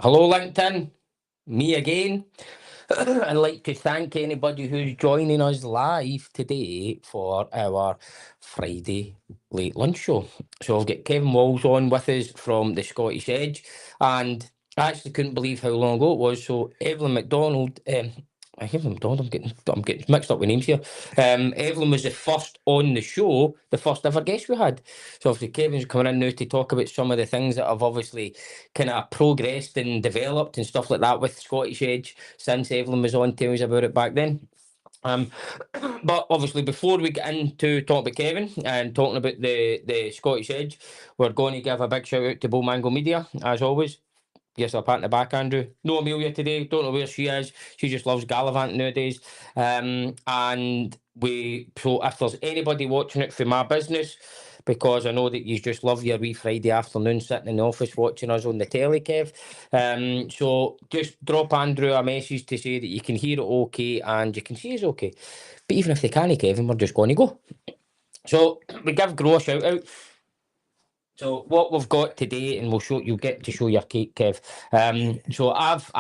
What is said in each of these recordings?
Hello, LinkedIn. Me again. I'd like to thank anybody who's joining us live today for our Friday late lunch show. So I've got Kevin Walls on with us from the Scottish Edge, and I actually couldn't believe how long ago it was. So Evelyn McDonald, Evelyn McDonald, I'm getting mixed up with names here. Evelyn was the first on the show, the first ever guest we had. So obviously Kevin's coming in now to talk about some of the things that have obviously kind of progressed and developed and stuff like that with Scottish Edge since Evelyn was on telling us about it back then. But obviously, before we get into talking about Kevin and talking about the Scottish Edge, we're going to give a big shout out to Bowmango Media, as always. Yes, a pat in the back, Andrew. No Amelia today. Don't know where she is. She just loves Gallivant nowadays. And so if there's anybody watching it for my business, because I know that you just love your wee Friday afternoon sitting in the office watching us on the telly, Kev. So just drop Andrew a message to say that you can hear it okay and you can see us okay. But even if they can't, Kevin, we're just going to go. So we give Gro a shout out. So what we've got today, and you'll get to show your cake, Kev. So I've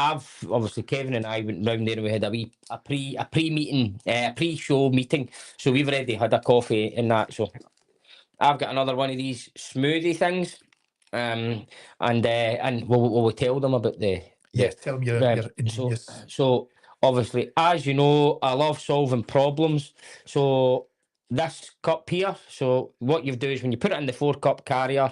obviously Kevin and I went round there and we had a pre-meeting, pre-show meeting. So we've already had a coffee and that. So I've got another one of these smoothie things. And we'll tell them about tell them your ingenious. So obviously, as you know, I love solving problems. So this cup here, so what you do is when you put it in the 4-cup carrier,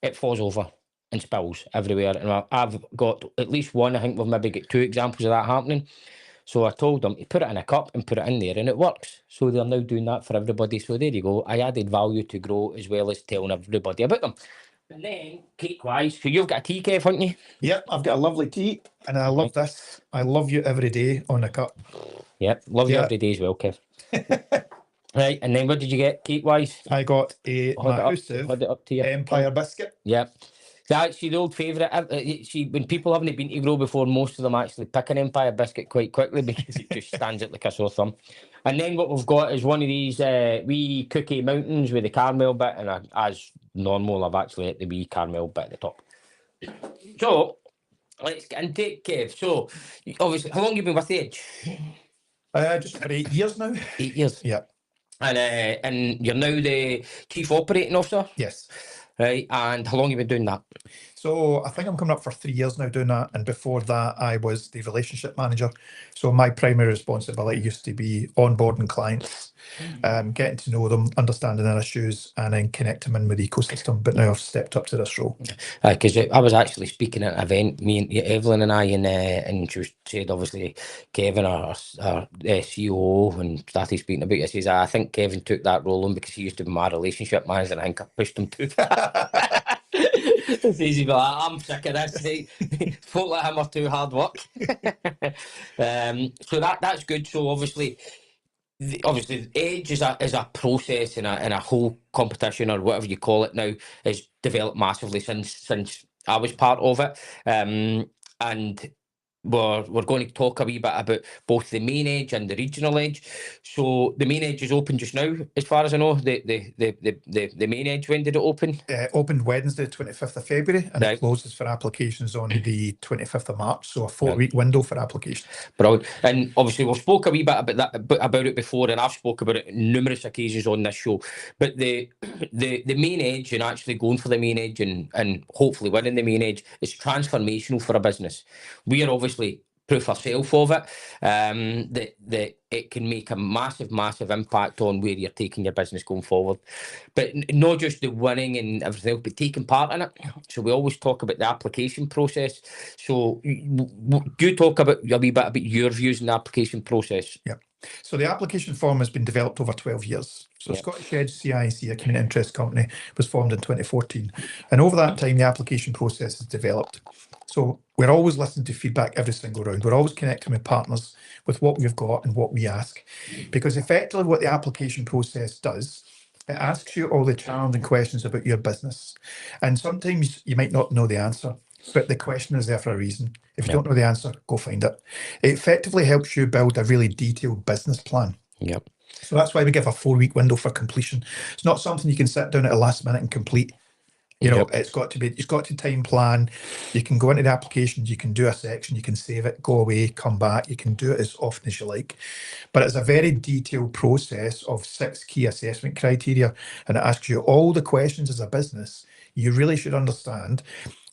it falls over and spills everywhere. And I've got at least one, I think we've maybe got 2 examples of that happening. So I told them to put it in a cup and put it in there, and it works. So they're now doing that for everybody. So there you go. I added value to Grow as well as telling everybody about them. And then, cake-wise, so you've got a tea, Kev, haven't you? Yep, I've got a lovely tea, and I love this. I love you every day on a cup. Yep, love you every day as well, Kev. Right, and then what did you get, cake-wise? I got a massive Empire biscuit. Yep. That's actually the old favourite. When people haven't been to Grow before, most of them actually pick an Empire biscuit quite quickly because it just stands out like a sore thumb. And then what we've got is one of these wee cookie mountains with the caramel bit, and as normal, I've actually hit the wee caramel bit at the top. So let's get into it, Kev. So obviously, how long have you been with the Edge? Just about 8 years now. 8 years. Yeah. And you're now the Chief Operating Officer? Yes. Right, and how long have you been doing that? So I think I'm coming up for 3 years now doing that. And before that, I was the relationship manager. So my primary responsibility used to be onboarding clients, getting to know them, understanding their issues, and then connecting them in with the ecosystem. But now I've stepped up to this role. Because I was actually speaking at an event, me and Evelyn and I, and she said, obviously, Kevin, our CEO, and started speaking about it. She says, I think Kevin took that role on because he used to be my relationship manager, and I think I pushed him to that. It's easy, but I'm sick of this. Folk like him are too hard work. So that's good. So obviously, the Edge is a process and a whole competition or whatever you call it now has developed massively since I was part of it. And we're going to talk a wee bit about both the main Edge and the regional Edge. So the main Edge is open just now, as far as I know. The main Edge, when did it open? Opened Wednesday, 25th of February, and it closes for applications on the 25th of March. So a 4-week window for applications. Brilliant. And obviously we've spoke a wee bit about it before, and I've spoke about it on numerous occasions on this show. But the main Edge, and actually going for the main Edge and hopefully winning the main Edge, is transformational for a business. We are obviously proof ourselves of it, that it can make a massive impact on where you're taking your business going forward. But not just the winning and everything else, but taking part in it. So we always talk about the application process. So you talk about a wee bit about your views in the application process. Yeah. So the application form has been developed over 12 years. So Scottish Edge CIC, a community interest company, was formed in 2014. And over that time, the application process has developed. So we're always listening to feedback every single round. We're always connecting with partners with what we've got and what we ask. Because effectively what the application process does, it asks you all the challenging questions about your business. And sometimes you might not know the answer, but the question is there for a reason. If you don't know the answer, go find it. It effectively helps you build a really detailed business plan. Yep. So that's why we give a 4-week window for completion. It's not something you can sit down at the last minute and complete. You know, Yep. it's got to time plan. You can go into the applications, you can do a section, you can save it, go away, come back. You can do it as often as you like. But it's a very detailed process of 6 key assessment criteria, and it asks you all the questions as a business you really should understand,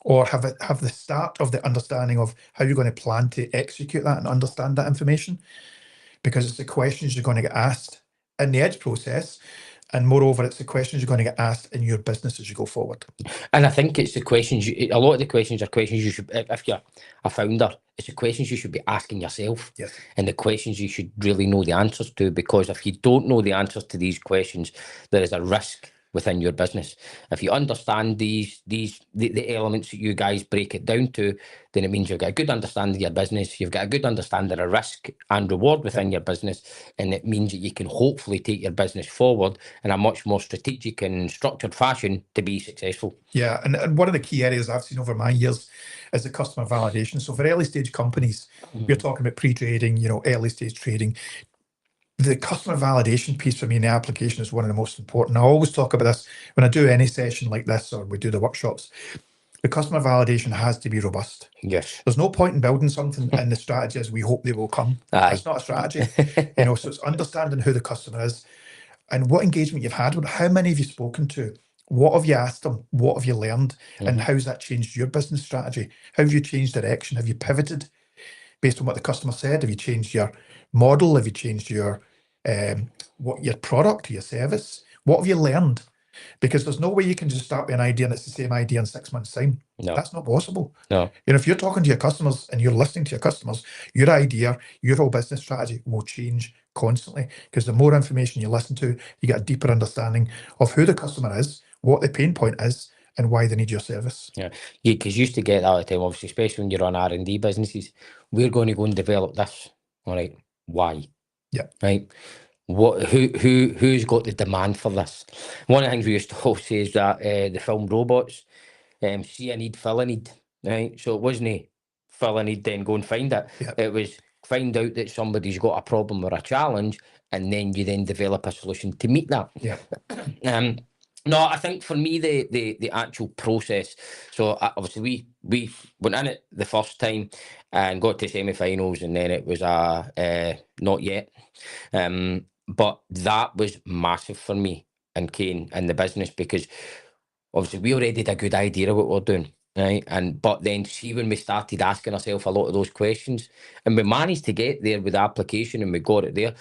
or have the start of the understanding of how you're going to plan to execute that and understand that information, because it's the questions you're going to get asked in the edge process. And moreover, it's the questions you're going to get asked in your business as you go forward. And I think it's the questions, a lot of the questions are questions you should, if you're a founder, it's the questions you should be asking yourself. Yes. And the questions you should really know the answers to, because if you don't know the answers to these questions, there is a risk within your business. If you understand the elements that you guys break it down to, then it means you've got a good understanding of your business, you've got a good understanding of risk and reward within your business, and it means that you can hopefully take your business forward in a much more strategic and structured fashion to be successful. Yeah, and one of the key areas I've seen over my years is the customer validation. So for early stage companies, we're talking about pre-trading, you know, early stage trading. The customer validation piece for me in the application is one of the most important. I always talk about this when I do any session like this, or we do the workshops. The customer validation has to be robust. Yes. There's no point in building something in the strategy as we hope they will come. Aye. That's not a strategy. You know, so it's understanding who the customer is and what engagement you've had with them. How many have you spoken to? What have you asked them? What have you learned? And how's that changed your business strategy? How have you changed direction? Have you pivoted based on what the customer said? Have you changed your model? Have you changed your what your product, your service? What have you learned? Because there's no way you can just start with an idea and it's the same idea in 6 months' time. No. That's not possible. No. You know, if you're talking to your customers and you're listening to your customers, your idea, your whole business strategy will change constantly, because the more information you listen to, you get a deeper understanding of who the customer is, what the pain point is, and why they need your service. Yeah, because you used to get that all the time, obviously, especially when you're on R&D businesses. We're going to go and develop this. All right, why? Yeah. Right. Who's got the demand for this? One of the things we used to always say is that the film Robots, see a need, fill a need. Right. So it wasn't fill a need, then go and find it. Yeah. It was find out that somebody's got a problem or a challenge, and then you then develop a solution to meet that. Yeah. No, I think for me the actual process. So obviously we went in it the first time and got to semi-finals, and then it was not yet. But that was massive for me and Kane and the business, because obviously we already had a good idea of what we're doing, right? But then see, when we started asking ourselves a lot of those questions, and we managed to get there with the application and we got it there,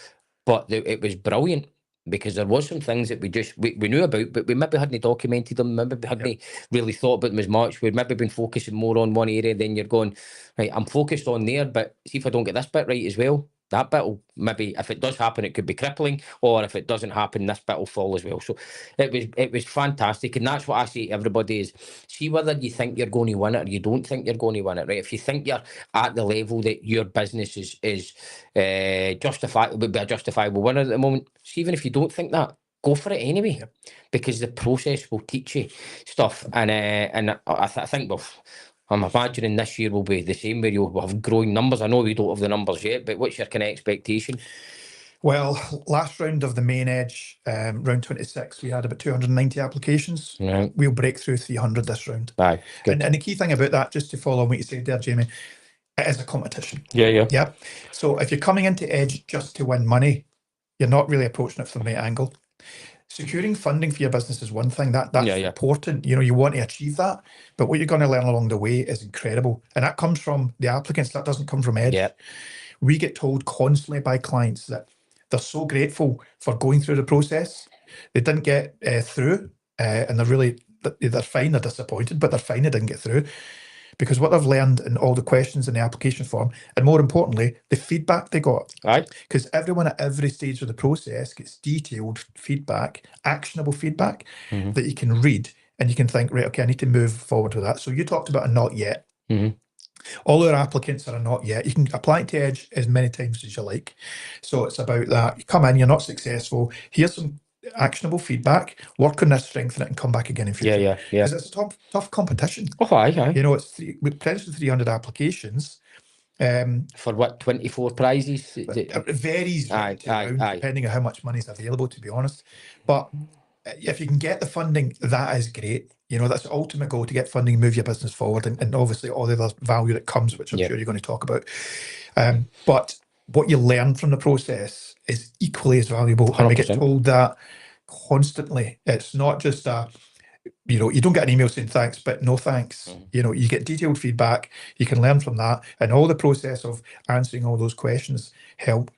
but it was brilliant, because there was some things that we knew about, but we maybe hadn't documented them, maybe we hadn't really thought about them as much. We'd maybe been focusing more on one area, then you're going, right, I'm focused on there, but see if I don't get this bit right as well, that bit will maybe, if it does happen, it could be crippling, or if it doesn't happen, this bit will fall as well. So it was fantastic, and that's what I say to everybody is, see whether you think you're going to win it or you don't think you're going to win it, right? If you think you're at the level that your business is would be a justifiable winner at the moment, see, even if you don't think that, go for it anyway, because the process will teach you stuff, and I think, well, I'm imagining this year will be the same, where you'll have growing numbers. I know we don't have the numbers yet, but what's your kind of expectation? Well, last round of the main edge, round 26, we had about 290 applications. Right. We'll break through 300 this round. Aye, good. And the key thing about that, just to follow on what you said there, Jamie, it is a competition. Yeah. Yeah. So if you're coming into Edge just to win money, you're not really approaching it from the right angle. Securing funding for your business is one thing. That's important. You know, you want to achieve that, but what you're going to learn along the way is incredible. And that comes from the applicants. That doesn't come from Edge. Yeah. We get told constantly by clients that they're so grateful for going through the process. They didn't get through, and they're fine. They're disappointed, but they're fine. They didn't get through, because what they've learned in all the questions in the application form, and more importantly, the feedback they got. Aye. Because everyone at every stage of the process gets detailed feedback, actionable feedback that you can read, and you can think, right, okay, I need to move forward with that. So you talked about a not yet. All our applicants are a not yet. You can apply to Edge as many times as you like. So it's about that. You come in, you're not successful. Here's some actionable feedback. Work on this, strengthen it, and come back again in future. Yeah. Because it's a tough competition. Oh, aye. You know, it's with potentially 300 applications. For what, 24 prizes? It varies Aye. depending on how much money is available, to be honest. But if you can get the funding, that is great. That's the ultimate goal, to get funding, move your business forward, and obviously all the other value that comes, which I'm sure you're going to talk about. But what you learn from the process is equally as valuable. And we get 100%. told that constantly. It's not just you don't get an email saying thanks, but no thanks. You get detailed feedback. You can learn from that, and all the process of answering all those questions help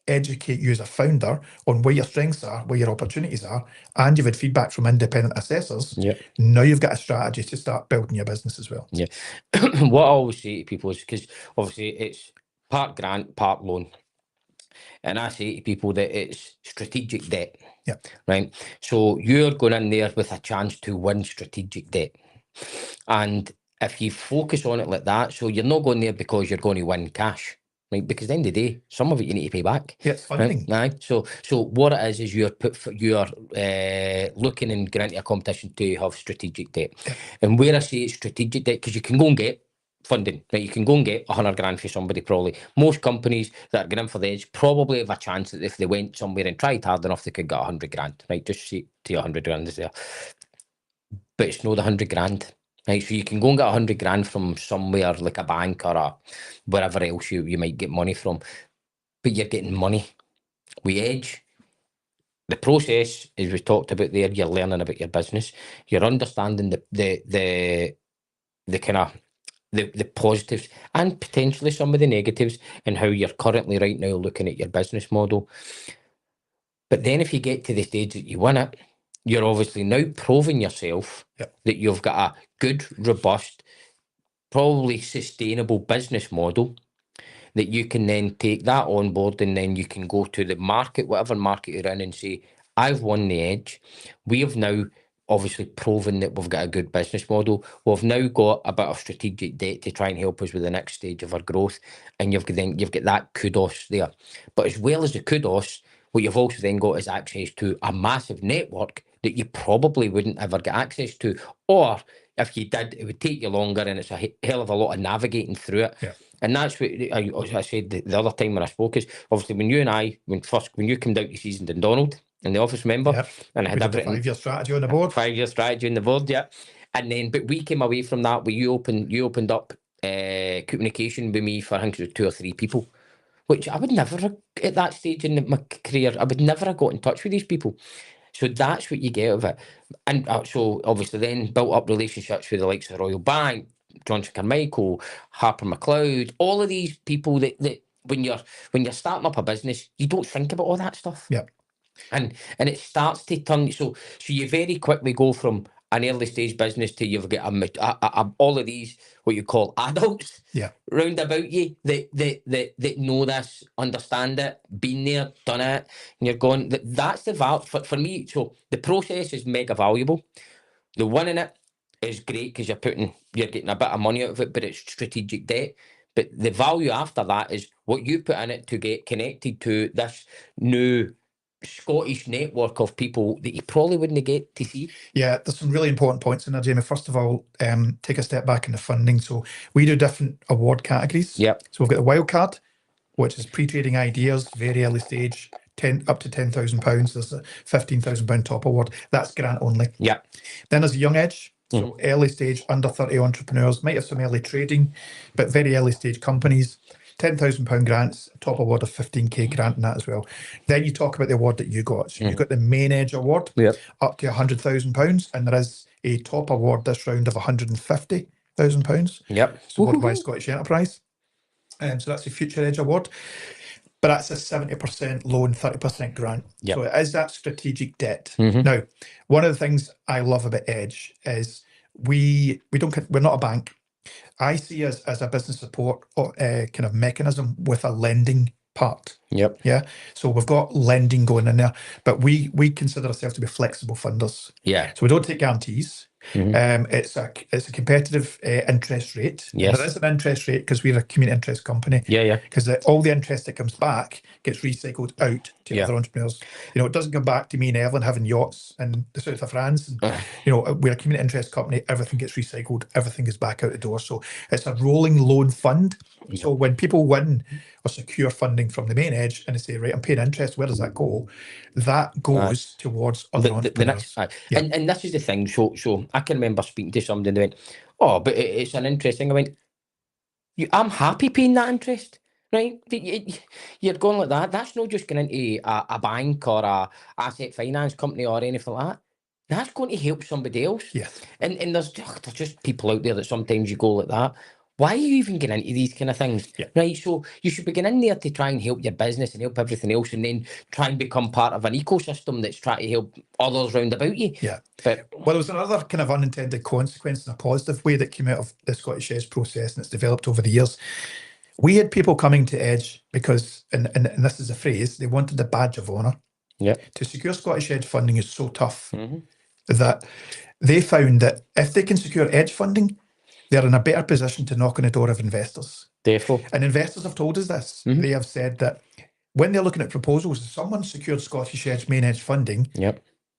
educate you as a founder on where your strengths are, where your opportunities are, and you've had feedback from independent assessors. Now you've got a strategy to start building your business as well. What I always say to people is, because obviously it's part grant, part loan, and I say to people that it's strategic debt. Right. So you're going in there with a chance to win strategic debt, and if you focus on it like that, so you're not going there because you're going to win cash. Right, because at the end of the day, some of it you need to pay back. It's funding. Right? So what it is you're looking and getting into a competition to have strategic debt. And where I say it's strategic debt, because you can go and get funding, right? You can go and get 100 grand for somebody, probably. Most companies that are going in for the edge probably have a chance that if they went somewhere and tried hard enough, they could get 100 grand, right? Just say to 100 grand is there. But it's not the 100 grand. Right, so you can go and get 100 grand from somewhere like a bank or wherever else you might get money from, but you're getting money. We edge. The process, as we talked about there, you're learning about your business. You're understanding the kind of the positives and potentially some of the negatives, and how you're currently right now looking at your business model. But then if you get to the stage that you win it, you're obviously now proving yourself that you've got a good, robust, probably sustainable business model, that you can then take that on board, and then you can go to the market, whatever market you're in, and say, I've won the edge. We have now obviously proven that we've got a good business model. We've now got a bit of strategic debt to try and help us with the next stage of our growth. And you've got that kudos there. But as well as the kudos, what you've also then got is access to a massive network that you probably wouldn't ever get access to. Or if you did, it would take you longer, and it's a hell of a lot of navigating through it. And that's what I said the other time when I spoke, is obviously when you and I, when you came down to Seasoned and Donald in the office, remember? And I had everything. 5-year strategy on the board. 5-year strategy on the board, And then, but we came away from that where you opened up communication with me for, I think it was 2 or 3 people, which I would never have, at that stage in my career, I would never have got in touch with these people. So that's what you get out of it. And so obviously then built up relationships with the likes of Royal Bank, Johnson Carmichael, Harper McLeod, all of these people that when you're starting up a business, you don't think about all that stuff. And it starts to turn, so you very quickly go from an early stage business to you've got all of these what you call adults round about you that know this, understand it, been there, done it, and you're going, that's the value for me. So the process is mega valuable. The winning it is great because you're getting a bit of money out of it, but it's strategic debt. But the value after that is what you put in it to get connected to this new Scottish network of people that you probably wouldn't get to see. There's some really important points in there, Jamie. First of all, take a step back in the funding. So we do different award categories. So we've got the wildcard, which is pre-trading ideas, very early stage, up to £10,000. There's a £15,000 top award. That's grant only. Then there's a young edge. So early stage, under 30 entrepreneurs, might have some early trading, but very early stage companies. £10,000 grants, top award of 15k grant in that as well. Then you talk about the award that you got. So you've got the main edge award, up to £100,000, and there is a top award this round of £150,000. So Worldwide Scottish Enterprise. So that's a Future Edge award. But that's a 70% loan, 30% grant. So it is that strategic debt. Now, one of the things I love about Edge is we're not a bank. I see us as a business support kind of mechanism with a lending part. So we've got lending going in there, but we consider ourselves to be flexible funders. So we don't take guarantees. It's a competitive interest rate. And Yes. there is an interest rate because we're a community interest company. Yeah. Because all the interest that comes back gets recycled out to other entrepreneurs. It doesn't come back to me and Evelyn having yachts in the south of France. And, we're a community interest company. Everything gets recycled. Everything is back out the door. So it's a rolling loan fund. So when people win or secure funding from the main edge and they say, right, I'm paying interest, where does that go? That goes towards other entrepreneurs. The next, and this is the thing. So I can remember speaking to somebody and they went, "Oh, but it's an interest thing." I went, I'm happy paying that interest, right? You're going like that. That's not just going into a bank or a asset finance company or anything like that. That's going to help somebody else. Yes. And there's just people out there that sometimes you go like that. Why are you even getting into these kind of things? Right? So you should be getting in there to try and help your business and help everything else, and then try and become part of an ecosystem that's trying to help others round about you. Yeah. But well, there was another kind of unintended consequence in a positive way that came out of the Scottish Edge process, and it's developed over the years. We had people coming to Edge because, and this is a phrase, they wanted the badge of honour. Yeah. To secure Scottish Edge funding is so tough that they found that if they can secure Edge funding, they're in a better position to knock on the door of investors. Therefore. And investors have told us this. They have said that when they're looking at proposals, if someone secured Scottish Edge main edge funding,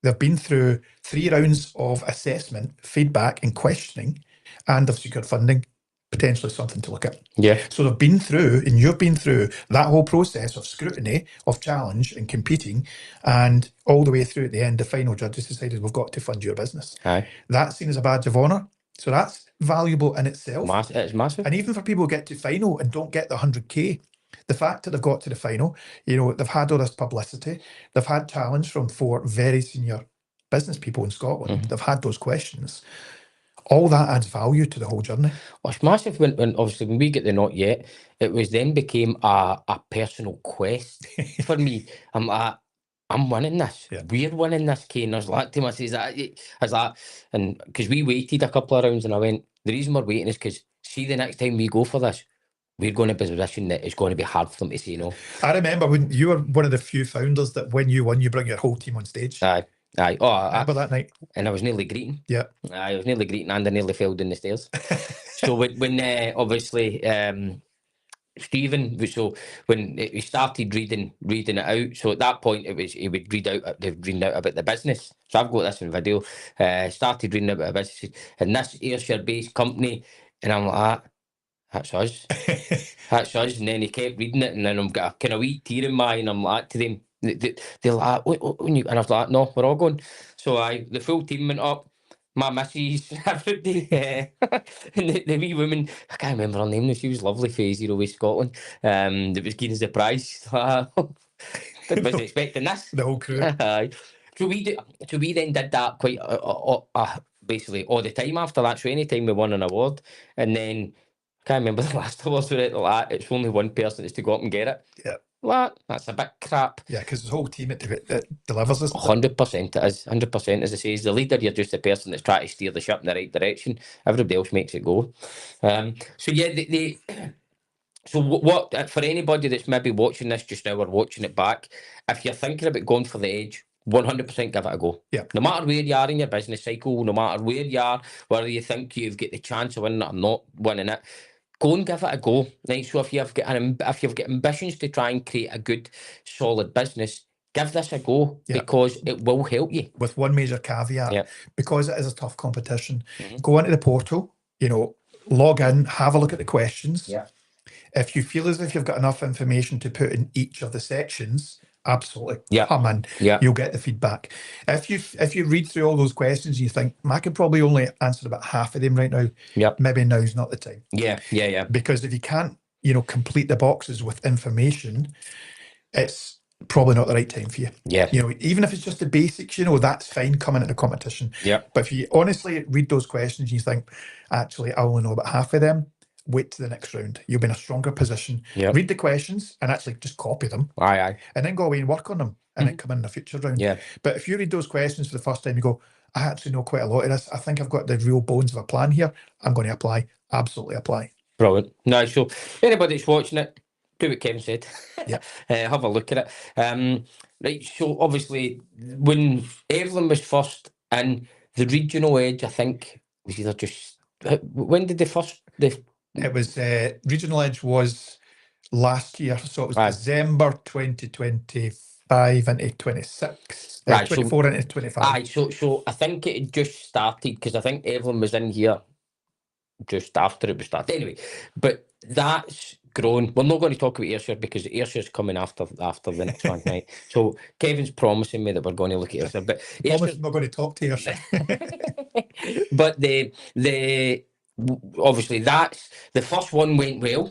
they've been through 3 rounds of assessment, feedback and questioning, and they've secured funding, potentially something to look at. Yeah. So they've been through, and you've been through that whole process of scrutiny, of challenge and competing, and all the way through at the end, the final judges decided we've got to fund your business. Aye. That's seen as a badge of honour. So that's valuable in itself. It's massive. And even for people who get to final and don't get the 100K, the fact that they've got to the final, they've had all this publicity, they've had challenge from 4 very senior business people in Scotland, they've had those questions. All that adds value to the whole journey. Well, it's massive when obviously when we get the not yet, it was then became a personal quest for me. I'm like, I'm winning this. Yeah. We're winning this, Kane. There's like to myself, and because we waited a couple of rounds, and I went, the reason we're waiting is because see the next time we go for this, we're going to be in a position that it's going to be hard for them to say no. I remember when you were one of the few founders that when you won, you bring your whole team on stage. Aye. Oh, I remember that night. And I was nearly greeting. Yeah. I was nearly greeting and I nearly fell down the stairs. So when obviously Stephen, so when he started reading it out, so at that point he would read out about the business. So I've got this in video. Started reading about the business, and this Ayrshire-based company, and I'm like, that's us. That's us. And then he kept reading it, and then I'm got a kind of wee tear in my eye, and I'm like to them, they're like, and I was like, no, we're all going. So the full team went up. My missus, everybody, and the wee woman, I can't remember her name, she was lovely for Zero Waste Scotland. That was given as the prize. Wasn't expecting this. The whole crew. So we then did that quite basically all the time after that. So anytime we won an award, and then I can't remember the last awards were like it's only one person that's to go up and get it. Yeah. That's a bit crap. Yeah, because the whole team it delivers this. 100% it is. 100%, as I say, as the leader, you're just the person that's trying to steer the ship in the right direction. Everybody else makes it go. So yeah, so what for anybody that's maybe watching this just now or watching it back, if you're thinking about going for the edge, 100% give it a go. Yeah. No matter where you are in your business cycle, no matter where you are, whether you think you've got the chance of winning it or not winning it, go and give it a go. Right? So if you've got ambitions to try and create a good, solid business, give this a go because it will help you. With one major caveat, because it is a tough competition, go into the portal, log in, have a look at the questions. Yeah. If you feel as if you've got enough information to put in each of the sections, absolutely come in. Yeah. You'll get the feedback. If you read through all those questions and you think, I can probably only answer about half of them right now, maybe now's not the time. Yeah. Because if you can't, complete the boxes with information, it's probably not the right time for you. Yeah. Even if it's just the basics, that's fine coming into the competition. Yeah. But if you honestly read those questions and you think, actually, I only know about half of them, wait to the next round. You'll be in a stronger position. Yep. Read the questions and actually just copy them. Aye. And then go away and work on them and then come in a future round. Yeah. But if you read those questions for the first time, you go, I actually know quite a lot of this. I think I've got the real bones of a plan here. I'm going to apply. Absolutely apply. Brilliant. No, so anybody that's watching it, do what Kevin said. Yeah. Have a look at it. Right, so obviously when Evelyn was first in, the regional edge, I think, was either just when did It was regional edge was last year, so it was December 2025 into 26, right, 24 into 25. Aye, so I think it had just started because I think Evelyn was in here just after it was started. Anyway, but that's grown. We're not going to talk about Ayrshire because Ayrshire's coming after the next one, right? So Kevin's promising me that we're going to look at Ayrshire, but Ayrshire, not going to talk to Ayrshire. But the obviously that's the first one went well,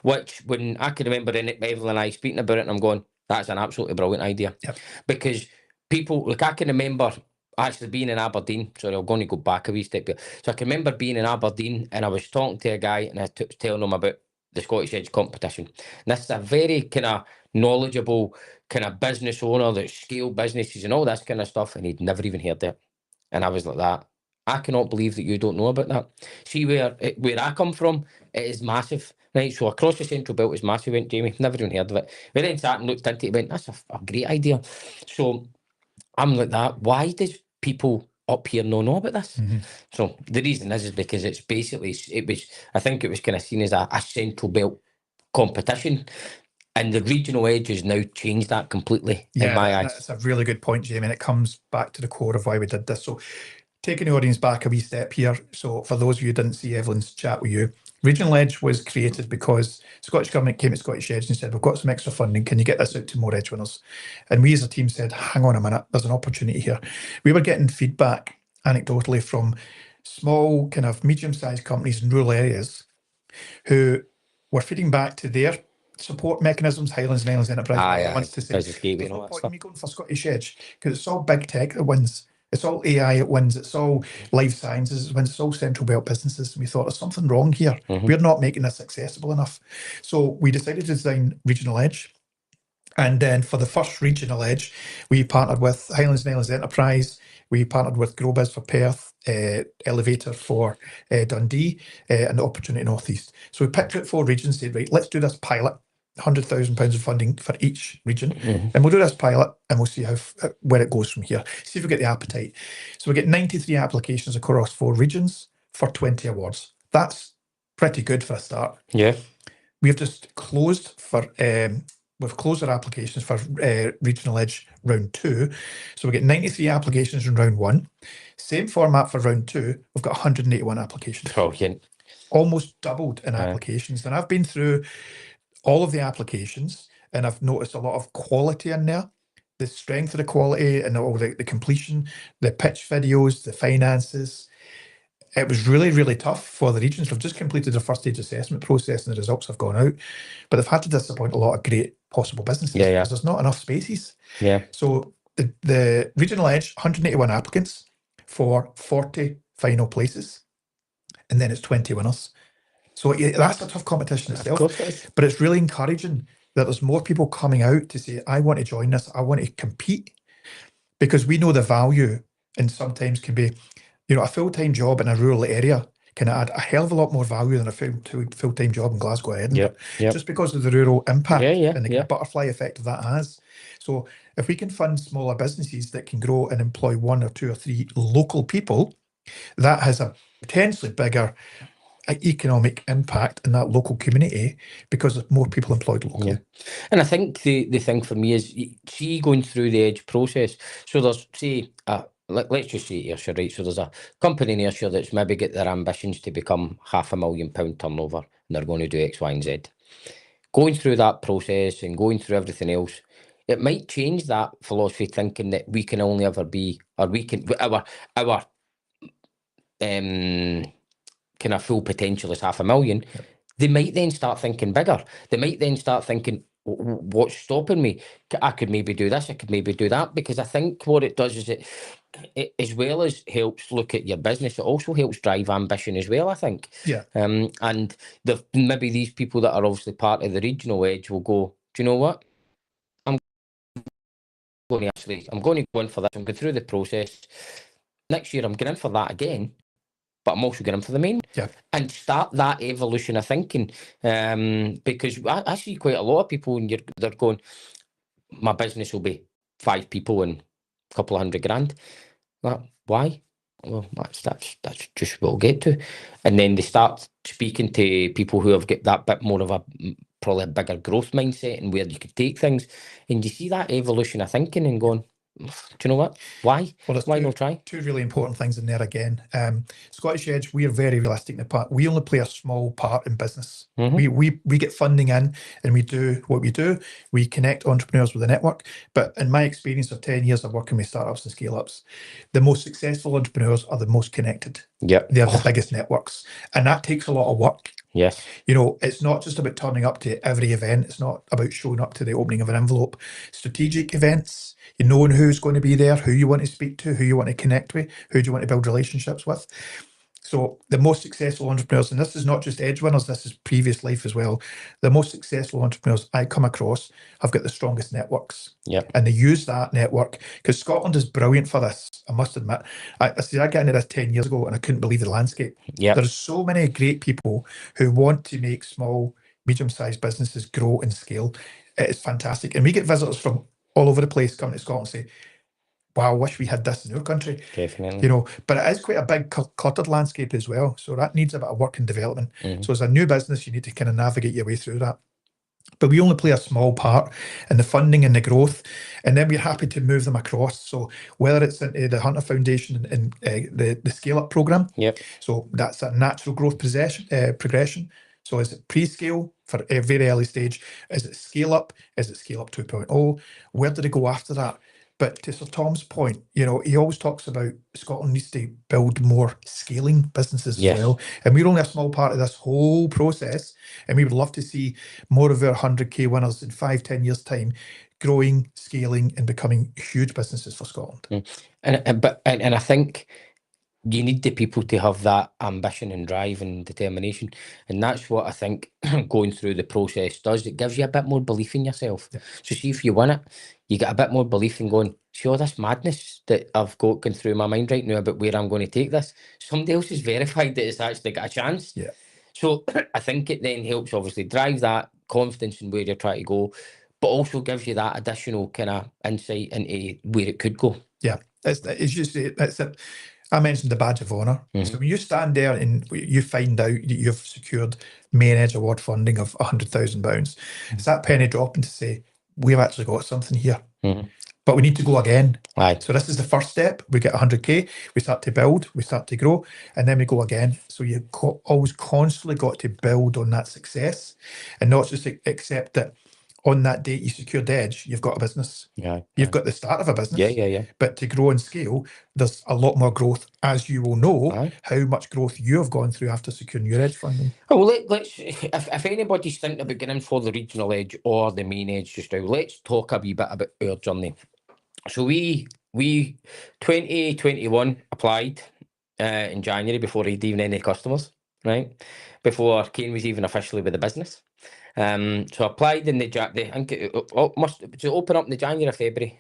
which when I can remember Evelyn and I speaking about it, and I'm going, that's an absolutely brilliant idea. Yep. Because people, like I can remember actually being in Aberdeen. Sorry, I'm going to go back a wee step. So I can remember being in Aberdeen and I was talking to a guy and I was telling him about the Scottish Edge competition. And this is a very kind of knowledgeable kind of business owner that scale businesses and all this kind of stuff, and he'd never even heard it. And I was like that. I cannot believe that you don't know about that. See where I come from, it is massive. Right, so across the Central Belt is massive, went Jamie. Never even heard of it. We then sat and looked into it, went, that's a great idea. So I'm like that. Why does people up here not know about this? Mm-hmm. So the reason is because it's basically, I think it was kind of seen as a Central Belt competition. And the regional edge has now changed that completely in my eyes. That's a really good point, Jamie, and it comes back to the core of why we did this. So taking the audience back a wee step here. So for those of you who didn't see Evelyn's chat with you, Regional Edge was created because Scottish Government came to Scottish Edge and said, we've got some extra funding, can you get this out to more Edge winners? And we as a team said, hang on a minute, there's an opportunity here. We were getting feedback anecdotally from small kind of medium-sized companies in rural areas who were feeding back to their support mechanisms, Highlands and Islands Enterprise, wants to say, there's no point in me going for Scottish Edge because it's all big tech that wins. It's all AI it wins. It's all life sciences it wins. It's all Central Belt businesses. And we thought there's something wrong here. We're not making this accessible enough. So we decided to design Regional Edge. And then for the first Regional Edge, we partnered with Highlands and Islands Enterprise. We partnered with GrowBiz for Perth, Elevator for Dundee, and the Opportunity Northeast. So we picked out 4 regions, said, right, let's do this pilot. £100,000 of funding for each region, and we'll do this pilot and we'll see where it goes from here. See if we get the appetite. So we get 93 applications across 4 regions for 20 awards. That's pretty good for a start. Yeah, we've just closed for we've closed our applications for Regional Edge round 2. So we get 93 applications in round 1. Same format for round 2. We've got 181 applications. Brilliant. Almost doubled in applications. And I've been through all of the applications and I've noticed a lot of quality in there. The strength of the quality and all the completion, the pitch videos, the finances. It was really, really tough for the regions. They've just completed the first stage assessment process and the results have gone out, but they've had to disappoint a lot of great possible businesses because there's not enough spaces. So the Regional Edge, 181 applicants for 40 final places, and then it's 20 winners. So that's a tough competition itself, but it's really encouraging that there's more people coming out to say, I want to join this, I want to compete, because we know the value and sometimes can be, a full-time job in a rural area can add a hell of a lot more value than a full-time job in Glasgow or Edinburgh, just because of the rural impact and the butterfly effect that has. So if we can fund smaller businesses that can grow and employ 1 or 2 or 3 local people, that has a potentially bigger economic impact in that local community because there's more people employed locally. And I think the thing for me is, see, going through the Edge process, so there's, say, let's just say Ayrshire, right? So there's a company in Ayrshire that's maybe got their ambitions to become £500,000 turnover and they're going to do X, Y and Z. Going through that process and going through everything else, it might change that philosophy, thinking that we can only ever be, or we can, our kind of full potential is £500,000. They might then start thinking bigger. They might then start thinking, what's stopping me? I could maybe do this, I could maybe do that. Because I think what it does is it as well as helps look at your business, it also helps drive ambition as well, I think. And maybe these people that are obviously part of the Regional Edge will go, do you know what? I'm going to go in for this. I'm going through the process. Next year I'm going in for that again, but I'm also going in for the main. And start that evolution of thinking. Because I see quite a lot of people and they're going, my business will be 5 people and a couple of £100,000. Why? Well, that's just what we'll get to. And then they start speaking to people who have got that bit more of a probably a bigger growth mindset and where you could take things. And you see that evolution of thinking and going, do you know what? Why? Well, there's Why not try? two really important things in there again. Scottish Edge, we are very realistic in the part. We only play a small part in business. We get funding in and we do what we do. We connect entrepreneurs with a network. But in my experience of 10 years of working with startups and scale-ups, the most successful entrepreneurs are the most connected. Yeah. They're the biggest networks. And that takes a lot of work. Yes. You know, it's not just about turning up to every event. It's not about showing up to the opening of an envelope. Strategic events, you knowing who's going to be there, who you want to speak to, who you want to connect with, who do you want to build relationships with. So the most successful entrepreneurs, and this is not just Edge winners, this is previous life as well. The most successful entrepreneurs I come across have got the strongest networks. Yeah. And they use that network because Scotland is brilliant for this. I must admit. I got into this 10 years ago and I couldn't believe the landscape. Yeah. There's so many great people who want to make small, medium-sized businesses grow and scale. It is fantastic. And we get visitors from all over the place coming to Scotland and say, wow, I wish we had this in our country. Definitely. You know, but it is quite a big cluttered landscape as well. So that needs a bit of work and development. So as a new business, you need to kind of navigate your way through that. But we only play a small part in the funding and the growth, and then we're happy to move them across. So whether it's into the Hunter Foundation and the Scale Up program, Yep. so that's a natural growth progression. So is it pre-scale for a very early stage? Is it scale up? Is it scale up 2.0? Where did it go after that? But to Sir Tom's point, you know, he always talks about Scotland needs to build more scaling businesses Yes. as well. And we're only a small part of this whole process. And we would love to see more of our 100K winners in 5-10 years' time growing, scaling, and becoming huge businesses for Scotland. And I think you need the people to have that ambition and drive and determination. And that's what I think going through the process does. It gives you a bit more belief in yourself. Yeah. So see if you win it, you get a bit more belief in going, see all this madness that I've got going through my mind right now about where I'm going to take this. Somebody else has verified that it's actually got a chance. Yeah. So I think it then helps obviously drive that confidence in where you're trying to go, but also gives you that additional kind of insight into where it could go. Yeah. It's just, it's it. I mentioned the badge of honour. So when you stand there and you find out that you've secured Main Edge Award funding of £100,000, it's that penny dropping to say, we've actually got something here. But we need to go again. Aye. So this is the first step. We get 100K, we start to build, we start to grow, and then we go again. So you always constantly got to build on that success and not just accept that on that date you secured Edge, you've got a business. Yeah. You've got the start of a business. Yeah. But to grow and scale, there's a lot more growth, as you will know. Aye. How much growth you have gone through after securing your Edge funding. Oh, well, let's if anybody's thinking about getting in for the regional Edge or the Main Edge just now, let's talk a wee bit about our journey. So we 2021 applied in January before he'd even any customers, right? Before Kane was even officially with the business. So applied in I think it must open up in the January or February.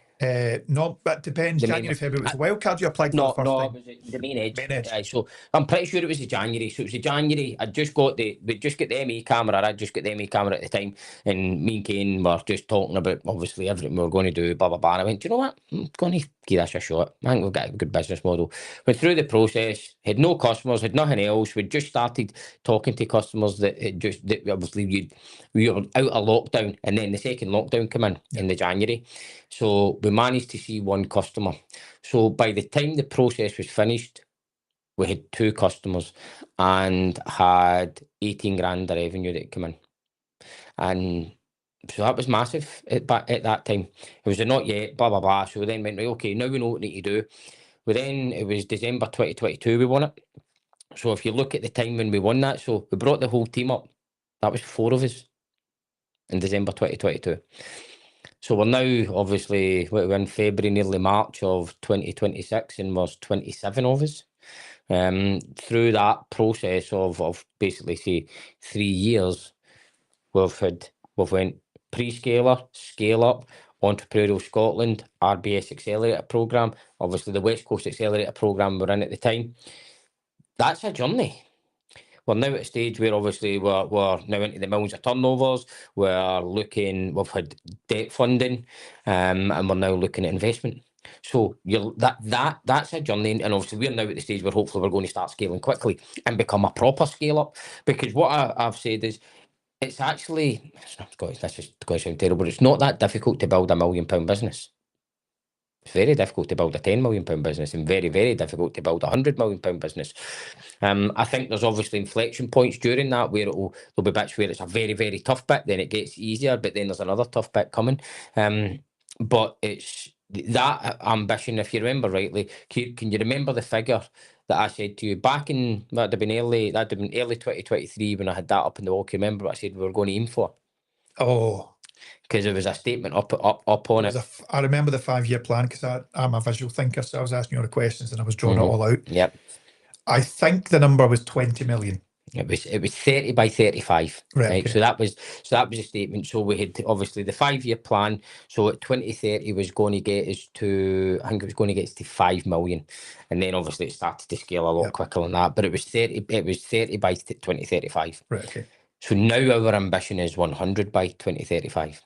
No, but depends. The January, February. It was a wild card you applied for No, the first no, time. it was the Main Edge. Main Edge. So I'm pretty sure it was the January. So it was the January. We just got the ME camera. I just got the ME camera at the time, and me and Kane were just talking about obviously everything we were going to do. Blah blah blah. And I went, do you know what? I'm going to give this a shot. I think we've got a good business model. Went through the process. Had no customers. Had nothing else. We just started talking to customers that obviously we were out of lockdown, and then the second lockdown came in the January. So we managed to see one customer. So by the time the process was finished, we had 2 customers and had 18 grand of revenue that came in. And so that was massive at that time. It was a not yet, blah, blah, blah. So we then went, right, okay, now we know what we need to do. It was December 2022 we won it. So if you look at the time when we won that, so we brought the whole team up. That was 4 of us in December 2022. So we're now obviously we're in February, nearly March of 2026, and there's 27 of us. Through that process of basically say 3 years, we've went pre-scaler, scale up, Entrepreneurial Scotland, RBS Accelerator Programme, obviously the West Coast Accelerator Programme we're in at the time. That's a journey. We're now at a stage where obviously we're now into the millions of turnovers. We've had debt funding, and we're now looking at investment. So that's a journey, and obviously we're now at the stage where hopefully we're going to start scaling quickly and become a proper scale up. Because what I've said is, it's actually, this is going to sound terrible, but it's not that difficult to build £1 million business. It's very difficult to build a £10 million business, and very, very difficult to build a £100 million business. I think there's obviously inflection points during that where there'll be bits where it's a very, very tough bit, then it gets easier, but then there's another tough bit coming. But it's that ambition, if you remember rightly. Can you remember the figure that I said to you back in, that'd have been early 2023 when I had that up in the wall? Can you remember what I said we were going to aim for? Oh, Because there was a statement up on it. I remember the 5-year plan, because I'm a visual thinker, so I was asking you all the questions and I was drawing it all out. Yep. I think the number was 20 million. It was 30 by 35. Right. Okay. So that was a statement. So we had obviously the 5-year plan. So at 2030 was going to get us to, I think it was going to get us to 5 million. And then obviously it started to scale a lot quicker than that. But it was 30 by 2035. Right. Okay. So now our ambition is 100 by 2035.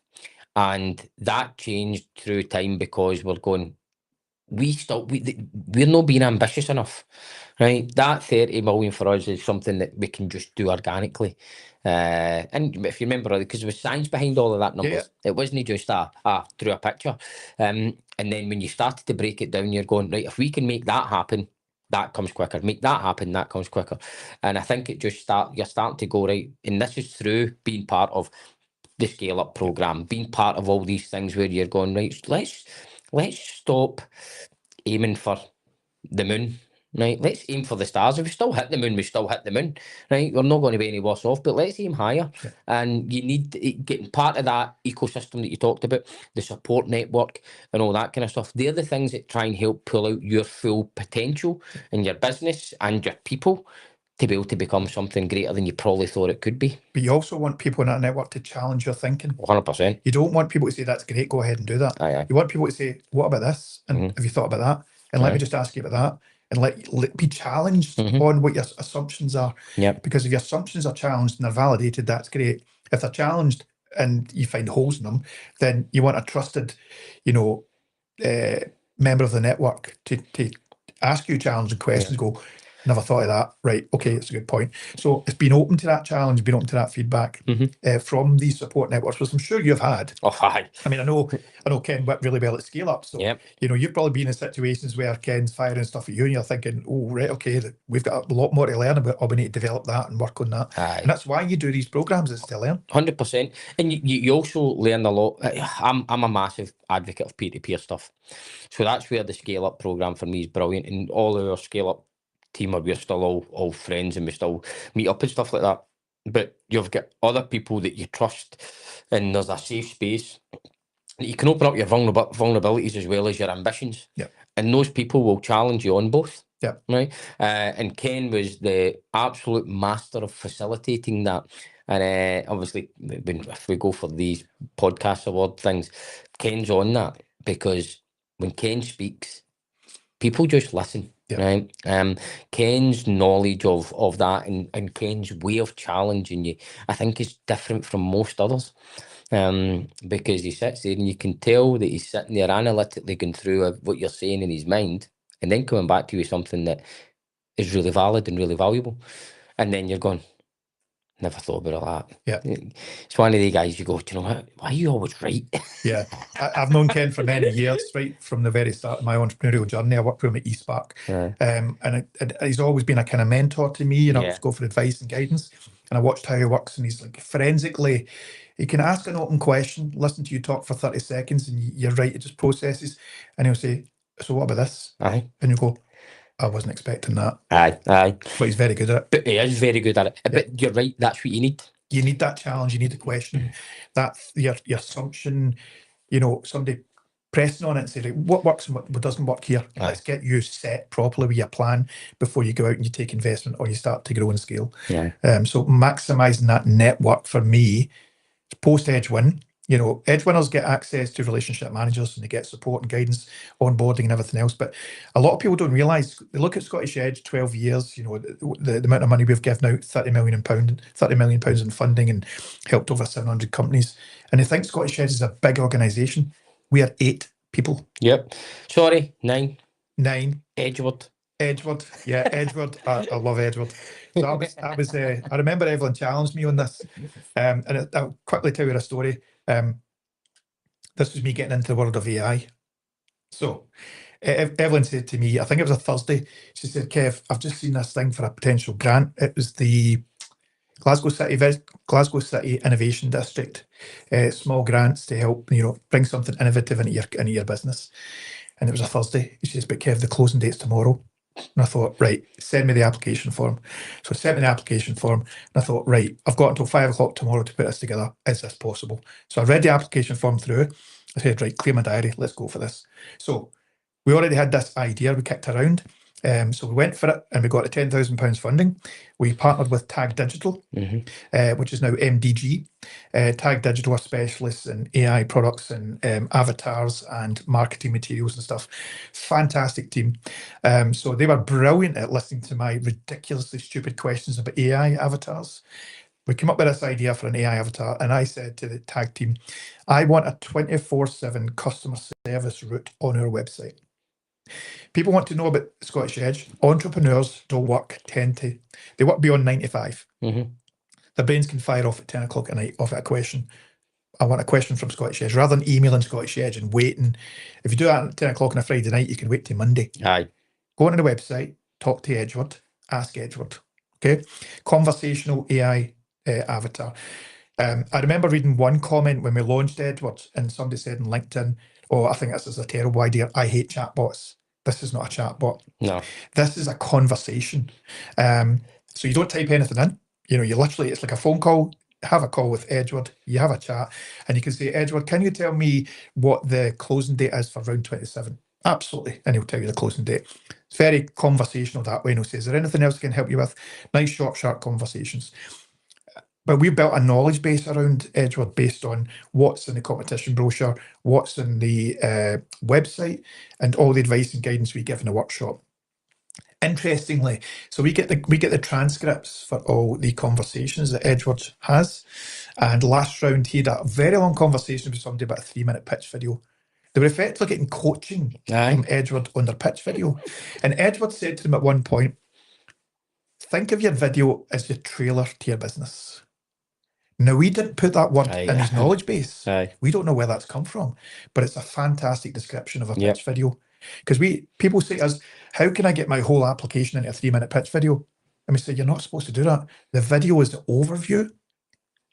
And that changed through time because we're not being ambitious enough, right? That 30 million for us is something that we can just do organically. And if you remember, because there was science behind all of that numbers, it wasn't just through a picture. And then when you started to break it down, you're going, right, if we can make that happen, that comes quicker. Make that happen, that comes quicker. And I think you're starting to go, right, and this is through being part of the scale up program, being part of all these things where you're going, right, let's stop aiming for the moon, right? Let's aim for the stars. If we still hit the moon, we still hit the moon, right? We're not going to be any worse off, but let's aim higher. And you need getting part of that ecosystem that you talked about, the support network and all that kind of stuff. They're the things that try and help pull out your full potential in your business and your people to be able to become something greater than you probably thought it could be. But you also want people in that network to challenge your thinking. 100%. You don't want people to say, that's great, go ahead and do that. Aye. You want people to say, what about this? And have you thought about that? And let me just ask you about that. And let be challenged on what your assumptions are. Because if your assumptions are challenged and they're validated, that's great. If they're challenged and you find holes in them, then you want a trusted, member of the network to ask you challenging questions, go, never thought of that. Right. Okay. It's a good point. So it's been open to that challenge, been open to that feedback from these support networks, which I'm sure you've had. Oh, hi. I mean, I know Ken worked really well at scale up. So, you've probably been in situations where Ken's firing stuff at you and you're thinking, oh, right, okay, we've got a lot more to learn about, we need to develop that and work on that. And that's why you do these programs, is to learn. 100%. And you also learn a lot. I'm a massive advocate of peer-to-peer stuff. So that's where the scale up program for me is brilliant. And all of our scale up team, we're still all friends and we still meet up and stuff like that. But you've got other people that you trust and there's a safe space. You can open up your vulnerabilities as well as your ambitions. And those people will challenge you on both. Right. And Ken was the absolute master of facilitating that. And obviously, if we go for these podcast award things, Ken's on that, because when Ken speaks, people just listen. Right. Ken's knowledge of that and Ken's way of challenging you, I think, is different from most others. Because he sits there and you can tell that he's sitting there analytically going through what you're saying in his mind and then coming back to you with something that is really valid and really valuable. And then you're going, never thought about that. It's one of the guys you go, do you know what? Why are you always right? I've known Ken for many years, right from the very start of my entrepreneurial journey. I worked with him at Eastpark, and he's always been a kind of mentor to me. To go for advice and guidance. And I watched how he works, and he's like forensically. He can ask an open question, listen to you talk for 30 seconds, and you're right. It just processes, and he'll say, "So what about this?" And you go, I wasn't expecting that. But he's very good at it. But he is very good at it. But you're right, that's what you need. You need that challenge, you need the question. That your assumption, somebody pressing on it and saying, what works and what doesn't work here. Let's get you set properly with your plan before you go out and you take investment or you start to grow and scale. So maximizing that network for me, post Edgewin. Edge winners get access to relationship managers and they get support and guidance, onboarding and everything else. But a lot of people don't realise, they look at Scottish Edge, 12 years, the amount of money we've given out, £30 million in funding and helped over 700 companies. And they think Scottish Edge is a big organisation. We are 8 people. Yep. Sorry, 9. 9. Edgewood. Edgewood, yeah, Edgewood. I love Edgewood. So I remember Evelyn challenged me on this, and I'll quickly tell you a story. This was me getting into the world of AI. So Evelyn said to me, I think it was a Thursday, she said, Kev, I've just seen this thing for a potential grant. It was the Glasgow City Innovation District, small grants to help, bring something innovative into your business. And it was a Thursday. She says, but Kev, the closing date's tomorrow. And I thought, right, send me the application form. So sent me the application form, and I thought, right, I've got until 5 o'clock tomorrow to put this together. Is this possible? So I read the application form through. I said, right, clear my diary. Let's go for this. So we already had this idea. We kicked around. So we went for it, and we got the £10,000 funding. We partnered with Tag Digital, which is now MDG. Tag Digital are specialists in AI products and avatars and marketing materials and stuff. Fantastic team. So they were brilliant at listening to my ridiculously stupid questions about AI avatars. We came up with this idea for an AI avatar, and I said to the Tag team, I want a 24/7 customer service route on our website. People want to know about Scottish Edge. Entrepreneurs don't work they work beyond 9 to 5. Their brains can fire off at 10 o'clock at night off at a question. I want a question from Scottish Edge, rather than emailing Scottish Edge and waiting. If you do that at 10 o'clock on a Friday night, you can wait till Monday. Aye. Go onto the website, talk to Edgewood, ask Edgewood. Okay, conversational AI avatar. I remember reading one comment when we launched Edgewood, and somebody said on LinkedIn, "Oh, I think this is a terrible idea. I hate chatbots." This is not a chatbot. No. This is a conversation. So you don't type anything in. You literally, it's like a phone call. Have a call with Edgewood. You have a chat, and you can say, Edgewood, can you tell me what the closing date is for round 27? Absolutely, and he'll tell you the closing date. It's very conversational that way. And he'll say, is there anything else I can help you with? Nice, short, sharp conversations. But we've built a knowledge base around Edgewood based on what's in the competition brochure, what's in the website, and all the advice and guidance we give in the workshop. Interestingly, so we get the transcripts for all the conversations that Edgewood has. And last round, he had a very long conversation with somebody about a 3-minute pitch video. They were effectively getting coaching from Edgewood on their pitch video. And Edgewood said to them at one point, think of your video as your trailer to your business. Now, we didn't put that word in his knowledge base. We don't know where that's come from, but it's a fantastic description of a pitch video. Because people say to us, how can I get my whole application into a 3-minute pitch video? And we say, you're not supposed to do that. The video is the overview,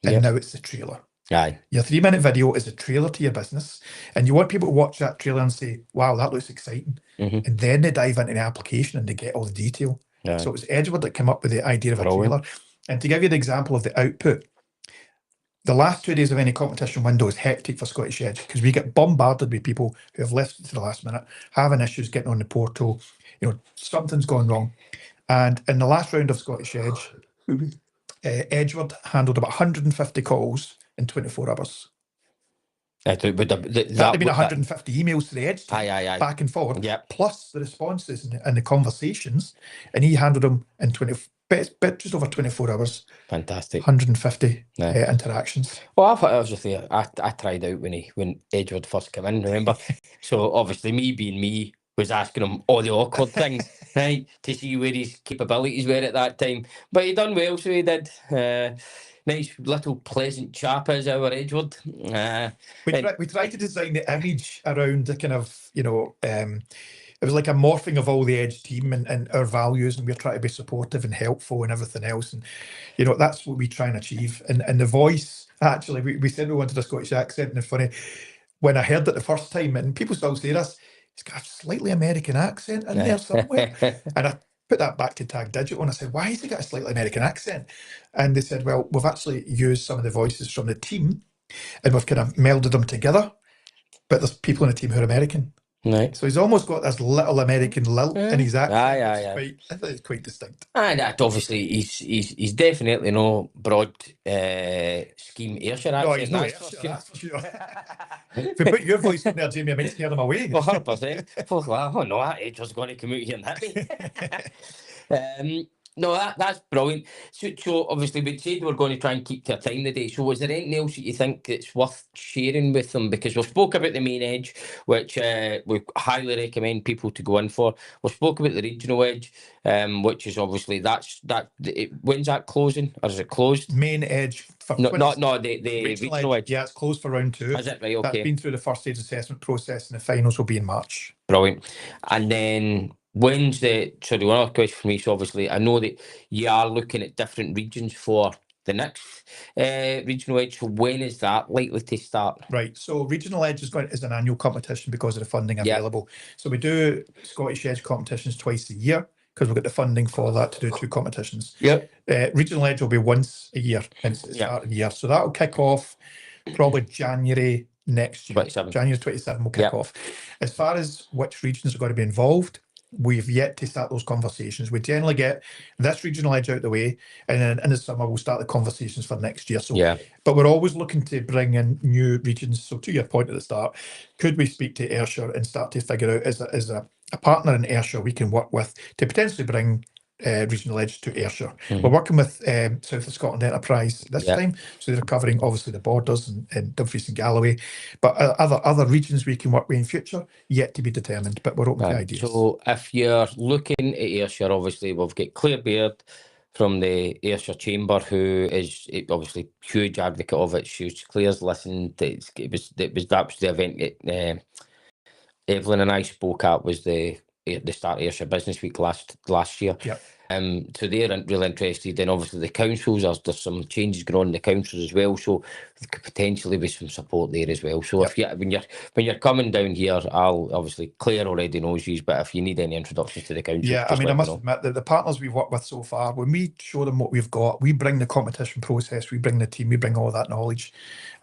and now it's the trailer. Your 3-minute video is a trailer to your business, and you want people to watch that trailer and say, wow, that looks exciting. And then they dive into the application and they get all the detail. So it was Edgewood that came up with the idea of a trailer. And to give you the example of the output, the last 2 days of any competition window is hectic for Scottish Edge because we get bombarded with people who have left to the last minute, having issues getting on the portal. Something's gone wrong. And in the last round of Scottish Edge, Edgewood handled about 150 calls in 24 hours. That would have been 150 emails to the Edge team, back and forward, plus the responses and the conversations, and he handled them in just over 24 hours. Fantastic. 150 interactions. Well, I tried out when Edgewood first came in, remember? So obviously me being me was asking him all the awkward things, right, to see where his capabilities were at that time. But he done well, so he did. Nice little pleasant chap is our Edgewood. We tried to design the image around the kind of, it was like a morphing of all the Edge team and our values, and we're trying to be supportive and helpful and everything else. And, that's what we try and achieve. And the voice, actually, we said we wanted a Scottish accent, and it's funny, when I heard it the first time, and people still say this, he's got a slightly American accent in there somewhere. And I put that back to Tag Digital, and I said, why has he got a slightly American accent? And they said, well, we've actually used some of the voices from the team, and we've kind of melded them together, but there's people in the team who are American. Right. So he's almost got this little American lilt in his accent. I think it's quite distinct. And obviously he's definitely no broad scheme Ayrshire accent. No, he's no Ayrshire, that's for sure. If we put your voice in there, Jamie, I might scare them away. 100%. Oh no, that Edgewood's going to come out here and hit me. No, that's brilliant. So obviously we said we're going to try and keep to a time today. So was there anything else that you think that's worth sharing with them? Because we spoke about the main edge, which we highly recommend people to go in for. We spoke about the regional edge, which is obviously when's that closing, or is it closed? Main edge for No, the regional edge. Yeah, it's closed for round 2. Is it right? That's Okay. been through the first stage assessment process, and the finals will be in March. Brilliant. And then one other question for me. So obviously I know that you are looking at different regions for the next regional edge. So when is that likely to start? Right. So regional edge is an annual competition because of the funding Yeah. available. So we do Scottish Edge competitions twice a year because we've got the funding for that to do 2 competitions. Yep. Regional edge will be once a year and it's the start of the year. So that will kick off probably January next year. 27. January 27 will kick off. As far as which regions are going to be involved, we've yet to start those conversations. We generally get this regional edge out the way, and then in the summer we'll start the conversations for next year. So, but we're always looking to bring in new regions. So, to your point at the start, could we speak to Ayrshire and start to figure out as a partner in Ayrshire we can work with to potentially bring regional edge to Ayrshire. We're working with South of Scotland Enterprise this time, so they're covering obviously the borders and Dumfries and Galloway, but other regions we can work with in future yet to be determined, but we're open to ideas. So if you're looking at Ayrshire, obviously we've got Claire Baird from the Ayrshire Chamber, who is obviously huge advocate of it. Claire's listened. That was the event that Evelyn and I spoke at, was the start of Ayrshire Business Week last year. So they're really interested, and obviously the councils, there's some changes going on in the councils as well, so there could potentially be some support there as well. So if when you're coming down here, I'll obviously, Claire already knows you, but if you need any introductions to the councils, I mean, I must admit that the partners we've worked with so far, when we show them what we've got, we bring the competition process, we bring the team, we bring all that knowledge,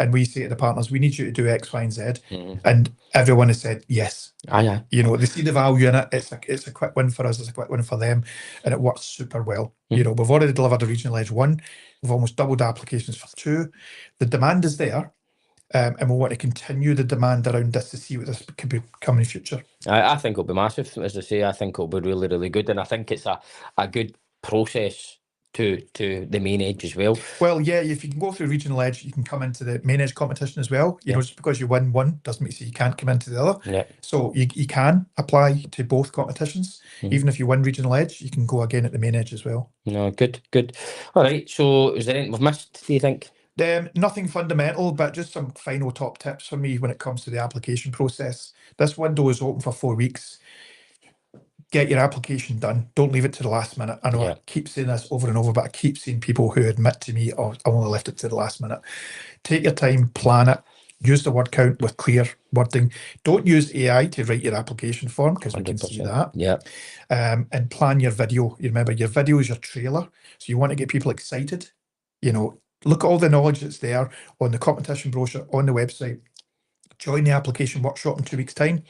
and we say to the partners, we need you to do X, Y, and Z, and everyone has said yes. You know, they see the value in it. It's a quick win for us, it's a quick win for them, and it works super well. You know, we've already delivered a regional edge 1, we've almost doubled applications for 2. The demand is there, and we want to continue the demand around this to see what this could become in the future. I think it'll be massive, as I say. I think it'll be really, really good, and I think it's a good process to the main edge as well. Well, yeah, if you can go through regional edge, you can come into the main edge competition as well. You know, just because you win one doesn't mean you can't come into the other. So you can apply to both competitions. Even if you win regional edge, you can go again at the main edge as well. No, good. All right, so is there anything we've missed, do you think? Nothing fundamental, but just some final top tips for me when it comes to the application process. This window is open for 4 weeks. Get your application done. Don't leave it to the last minute. I know I keep saying this over and over, but I keep seeing people who admit to me, oh, I only left it to the last minute. Take your time, plan it. Use the word count with clear wording. Don't use AI to write your application form, because we can see that. And plan your video. You remember, your video is your trailer. So you want to get people excited. You know, look at all the knowledge that's there on the competition brochure, on the website. Join the application workshop in 2 weeks' time.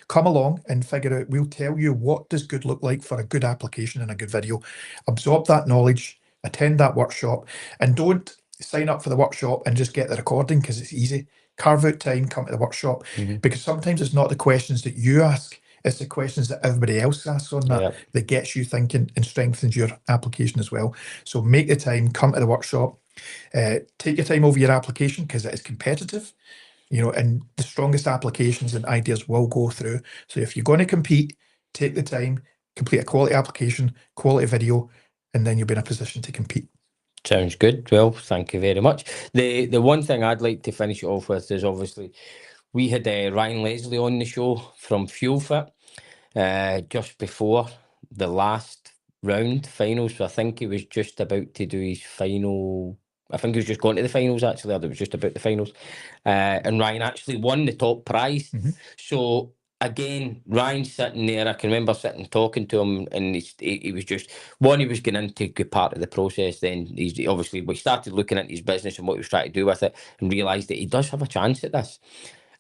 Come along and figure out, we'll tell you what does good look like for a good application and a good video. Absorb that knowledge, attend that workshop, and don't sign up for the workshop and just get the recording because it's easy. Carve out time, come to the workshop, because sometimes it's not the questions that you ask, it's the questions that everybody else asks on that that gets you thinking and strengthens your application as well. So make the time, come to the workshop, take your time over your application because it is competitive. You know, and the strongest applications and ideas will go through. So if you're going to compete, take the time, complete a quality application, quality video, and then you'll be in a position to compete. Sounds good. Well, thank you very much. The one thing I'd like to finish it off with is, obviously, we had Ryan Leslie on the show from FuelFit just before the last round finals. So I think he was just about to do his final. I think he was just going to the finals, actually, or it was just about the finals. And Ryan actually won the top prize. So, again, Ryan's sitting there. I can remember sitting talking to him, and he was just, he was going into a good part of the process. Then we started looking at his business and what he was trying to do with it, and realised that he does have a chance at this.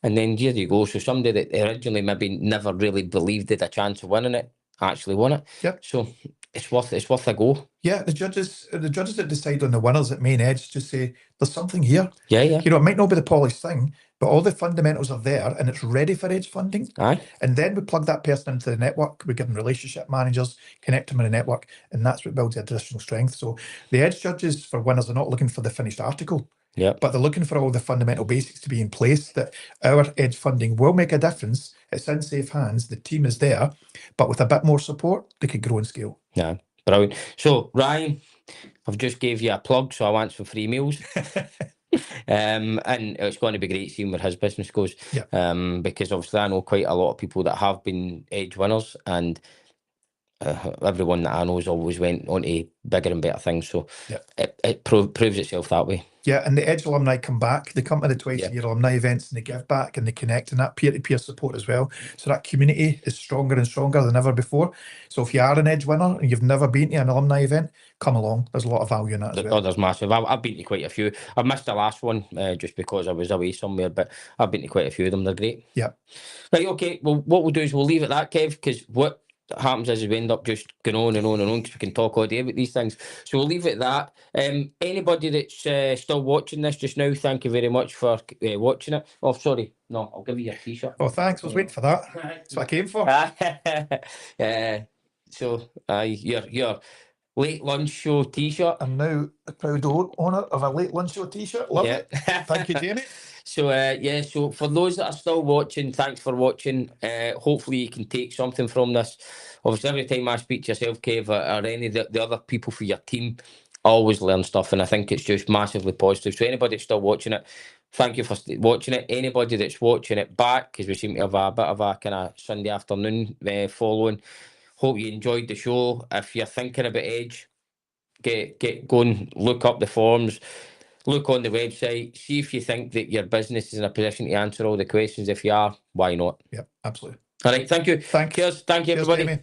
And then here you go. So somebody that originally maybe never really believed had a chance of winning it actually won it. So it's worth a go. Yeah, the judges that decide on the winners at main edge just say there's something here. Yeah. You know, it might not be the polished thing, but all the fundamentals are there and it's ready for edge funding. Aye. And then we plug that person into the network. We give them relationship managers, connect them in a network, and that's what builds the additional strength. So the edge judges for winners are not looking for the finished article, but they're looking for all the fundamental basics to be in place, that our edge funding will make a difference. It's in safe hands. The team is there, but with a bit more support, they could grow and scale. Yeah, brilliant. So, Ryan, I've just gave you a plug, so I want some free meals. And it's going to be great seeing where his business goes. Because obviously I know quite a lot of people that have been edge winners, and everyone that I know has always went on to bigger and better things. So it proves itself that way. Yeah, and the Edge alumni come back. They come to the twice-a-year alumni events and they give back and they connect, and that peer-to-peer support as well. So that community is stronger and stronger than ever before. So if you are an Edge winner and you've never been to an alumni event, come along. There's a lot of value in that as well. Oh, there's massive. I've been to quite a few. I've missed the last one just because I was away somewhere, but I've been to quite a few of them. They're great. Yeah. Right, okay. Well, what we'll do is we'll leave it at that, Kev, because what happens is we end up just going on and on and on because we can talk all day about these things. So we'll leave it at that. Anybody that's still watching this just now, thank you very much for watching it. Oh, sorry. No, I'll give you a t-shirt. Oh, thanks. I was waiting for that. That's what I came for. So, your late lunch show t-shirt. I'm now a proud owner of a late lunch show t-shirt. Love it. Thank you, Jamie. So so for those that are still watching, thanks for watching. Hopefully you can take something from this. Obviously, every time I speak to yourself, Kev, or any of the other people for your team, I always learn stuff, and I think it's just massively positive. So anybody that's still watching it, thank you for watching it. Anybody that's watching it back, because we seem to have a bit of a kind of Sunday afternoon following, hope you enjoyed the show. If you're thinking about Edge, get going, look up the forums, look on the website, see if you think that your business is in a position to answer all the questions. If you are, why not? Yeah, absolutely. All right, thank you. Thank you. Cheers. Thank you, everybody. Jamie.